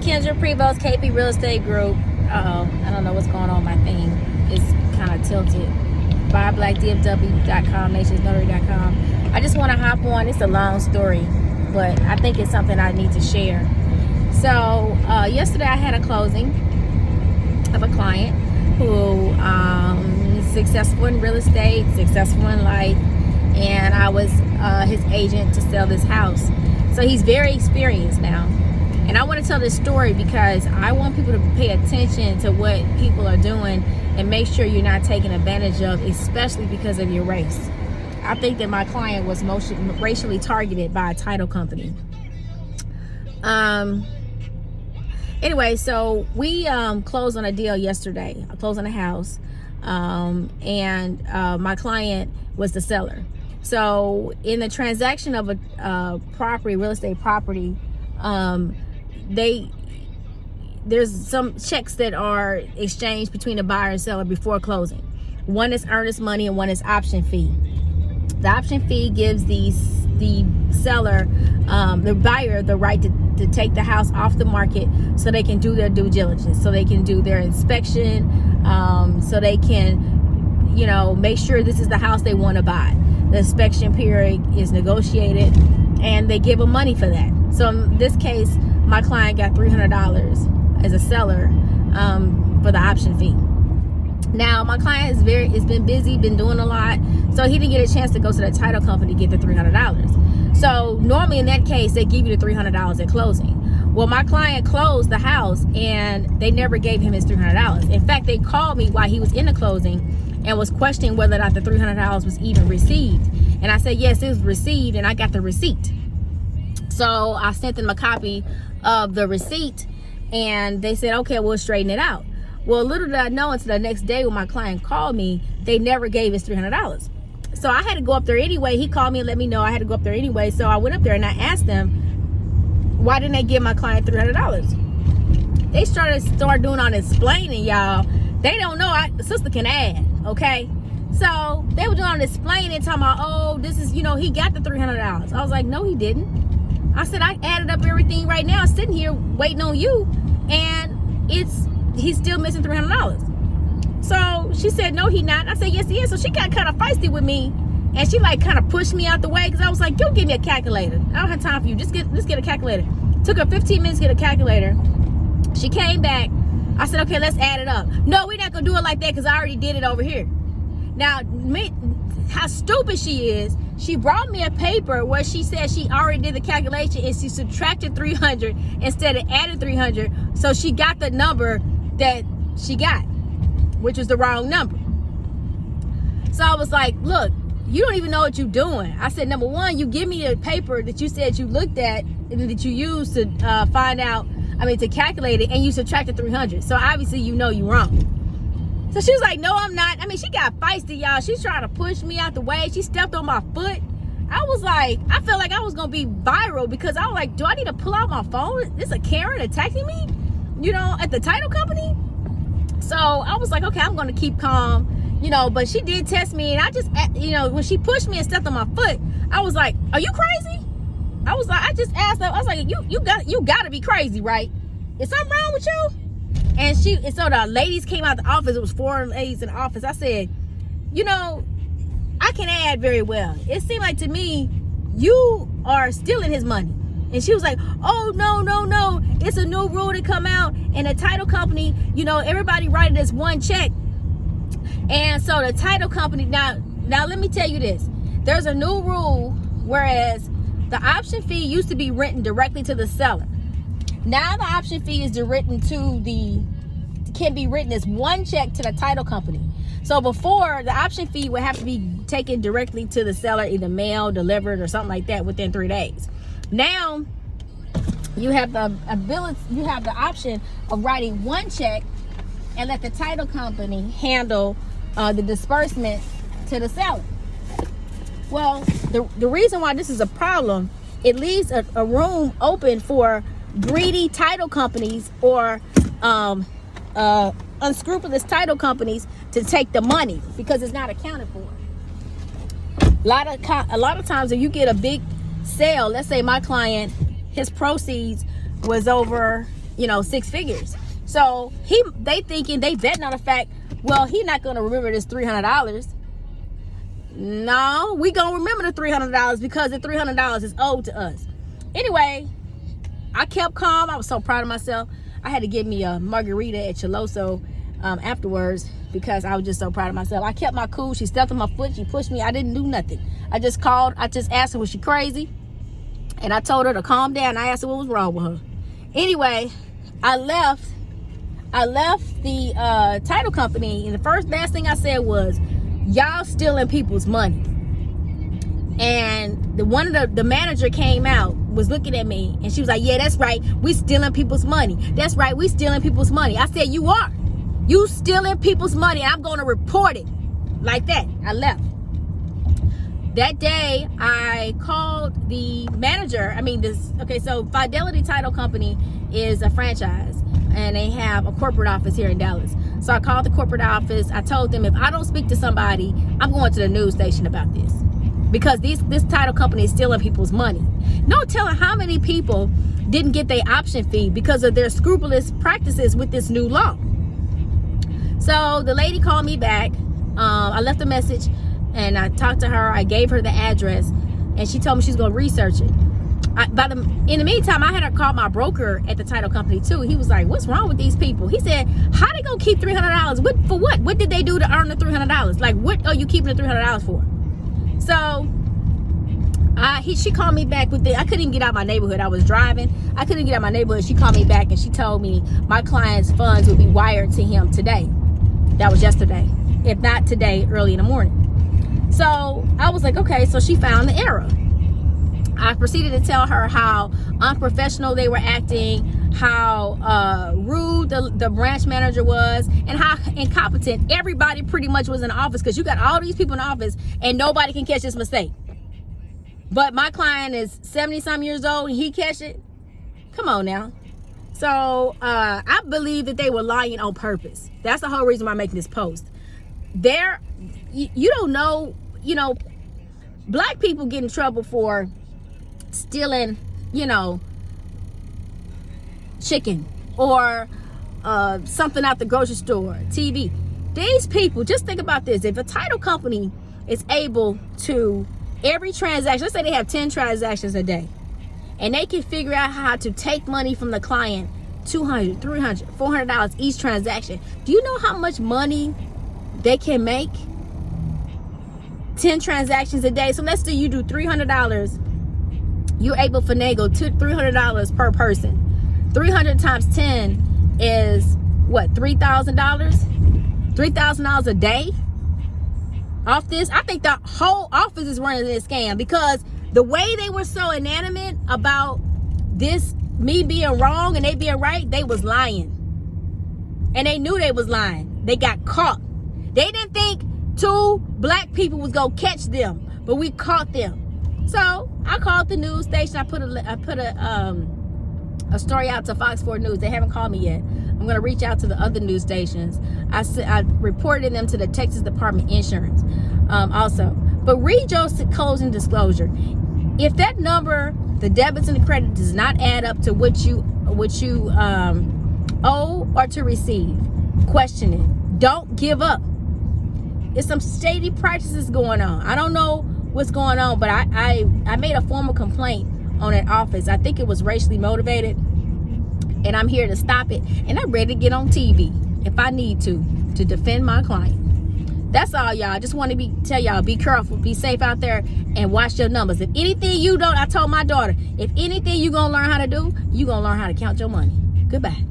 Kendra Prevost, KP Real Estate Group. I don't know what's going on. My thing is kind of tilted. BuyBlackDFW.com, NationsNotary.com. I just want to hop on. It's a long story, but I think it's something I need to share. So yesterday I had a closing of a client who is successful in real estate, successful in life, and I was his agent to sell this house. So he's very experienced now. And I want to tell this story because I want people to pay attention to what people are doing and make sure you're not taken advantage of, especially because of your race. I think that my client was most racially targeted by a title company. Anyway, so we closed on a deal yesterday. I closed on a house, and my client was the seller. So in the transaction of a property, real estate property, there's some checks that are exchanged between the buyer and seller before closing. One is earnest money and one is option fee. The option fee gives the seller, the buyer, the right to take the house off the market so they can do their due diligence, so they can do their inspection, so they can, make sure this is the house they want to buy. The inspection period is negotiated and they give them money for that. So in this case, my client got $300 as a seller for the option fee. Now my client has been busy, been doing a lot, so he didn't get a chance to go to the title company to get the $300. So normally in that case, they give you the $300 at closing. Well, my client closed the house and they never gave him his $300. In fact, they called me while he was in the closing and was questioning whether or not the $300 was even received. And I said, yes, it was received, and I got the receipt. So I sent them a copy of the receipt, and they said, okay, we'll straighten it out. Well, little did I know, until the next day when my client called me, they never gave his $300. So I had to go up there anyway. He called me and let me know I had to go up there anyway. So I went up there and I asked them, why didn't they give my client $300? They started doing all this explaining, y'all. They don't know. The sister can add, okay? So they were doing all this explaining, talking about, oh, this is, he got the $300. I was like, no, he didn't. I said, I added up everything right now, sitting here waiting on you, and he's still missing $300. So she said, no, he not. I said, yes, he is. So she got kind of feisty with me, and she kind of pushed me out the way, because I was like, yo, give me a calculator. I don't have time for you. Let's get a calculator. Took her 15 minutes to get a calculator. She came back. I said, okay, let's add it up. No, we're not going to do it like that because I already did it over here. Now, how stupid she is, she brought me a paper where she said she already did the calculation and she subtracted 300 instead of added 300. So she got the number that she got, which was the wrong number. So I was like, look, you don't even know what you're doing. I said, number one, you give me a paper that you said you looked at and that you used to to calculate it, and you subtracted 300. So obviously you know you're wrong. So she was like, no, I'm not. She got feisty, y'all. She's trying to push me out the way. She stepped on my foot. I was like, I felt like I was going to be viral, because I was like, do I need to pull out my phone? Is a Karen attacking me, at the title company? So I was like, okay, I'm going to keep calm, but she did test me. And I just, when she pushed me and stepped on my foot, I was like, are you crazy? I just asked her, I was like, you got to be crazy, right? Is something wrong with you? And so the ladies came out the office. It was 4 ladies in the office. I said, I can add very well. It seemed like to me, you are stealing his money. And she was like, oh, no. It's a new rule to come out. And the title company, everybody writing this one check. And so the title company, now let me tell you this. There's a new rule, whereas the option fee used to be written directly to the seller. Now the option fee is can be written as one check to the title company. So before, the option fee would have to be taken directly to the seller, either mail, delivered, or something like that within 3 days. Now you have the option of writing one check and let the title company handle the disbursement to the seller. Well, the reason why this is a problem, it leaves a room open for greedy title companies or unscrupulous title companies to take the money, because it's not accounted for. A lot of times if you get a big sale, let's say my client, his proceeds was over 6 figures. So they thinking, they betting on the fact, well, he not gonna remember this $300. No, we gonna remember the $300 because the $300 is owed to us. Anyway, I kept calm. I was so proud of myself. I had to give me a margarita at Choloso afterwards because I was just so proud of myself. I kept my cool. She stepped on my foot. She pushed me. I didn't do nothing. I just called. I just asked her, was she crazy? And I told her to calm down. I asked her what was wrong with her. Anyway, I left the title company, and the last thing I said was, y'all stealing people's money. And the manager came out, was looking at me, and she was like, yeah, that's right, we stealing people's money. That's right, we stealing people's money. I said, you are. You stealing people's money, and I'm going to report it. Like that. I left. That day, I called the manager. So Fidelity Title Company is a franchise, and they have a corporate office here in Dallas. So I called the corporate office. I told them, if I don't speak to somebody, I'm going to the news station about this. Because this title company is stealing people's money. No telling how many people didn't get their option fee because of their scrupulous practices with this new law. So the lady called me back. I left a message and I talked to her. I gave her the address and she told me she's going to research it. In the meantime, I had to call my broker at the title company too. He was like, what's wrong with these people? He said, how they going to keep $300? For what? What did they do to earn the $300? Like, what are you keeping the $300 for? So she called me back I couldn't even get out of my neighborhood. I was driving. I couldn't get out of my neighborhood. She called me back and she told me my client's funds would be wired to him today. That was yesterday. If not today, early in the morning. So I was like, okay, so she found the error. I proceeded to tell her how unprofessional they were acting, how rude the branch manager was, and how incompetent everybody pretty much was in the office, because you got all these people in the office and nobody can catch this mistake. But my client is 70-some years old and he catch it? Come on now. So I believe that they were lying on purpose. That's the whole reason why I'm making this post. You don't know, black people get in trouble for stealing, chicken or something out the grocery store, TV. These people, just think about this. If a title company is able to, every transaction, let's say they have 10 transactions a day, and they can figure out how to take money from the client, $200, $300, $400 each transaction. Do you know how much money they can make? 10 transactions a day. So let's say you do $300. You're able to finagle $300 per person. 300 times 10 is what? $3,000? $3,000 a day off this. I think the whole office is running this scam, because the way they were so inanimate about this, me being wrong and they being right, they was lying. And they knew they was lying. They got caught. They didn't think 2 black people was gonna catch them, but we caught them. So I called the news station. I put a story out to Fox 4 News. They haven't called me yet. I'm gonna reach out to the other news stations. I reported them to the Texas Department of Insurance also. But read your closing disclosure. If that number, the debits and the credit, does not add up to what you owe or to receive, question it. Don't give up. There's some shady practices going on. I don't know what's going on, but I made a formal complaint on that office. I think it was racially motivated, and I'm here to stop it. And I'm ready to get on TV if I need to defend my client. That's all, y'all. I just want to tell y'all, be careful, be safe out there, and watch your numbers. If anything you don't, I told my daughter, if anything you gonna learn how to do, you gonna learn how to count your money. Goodbye.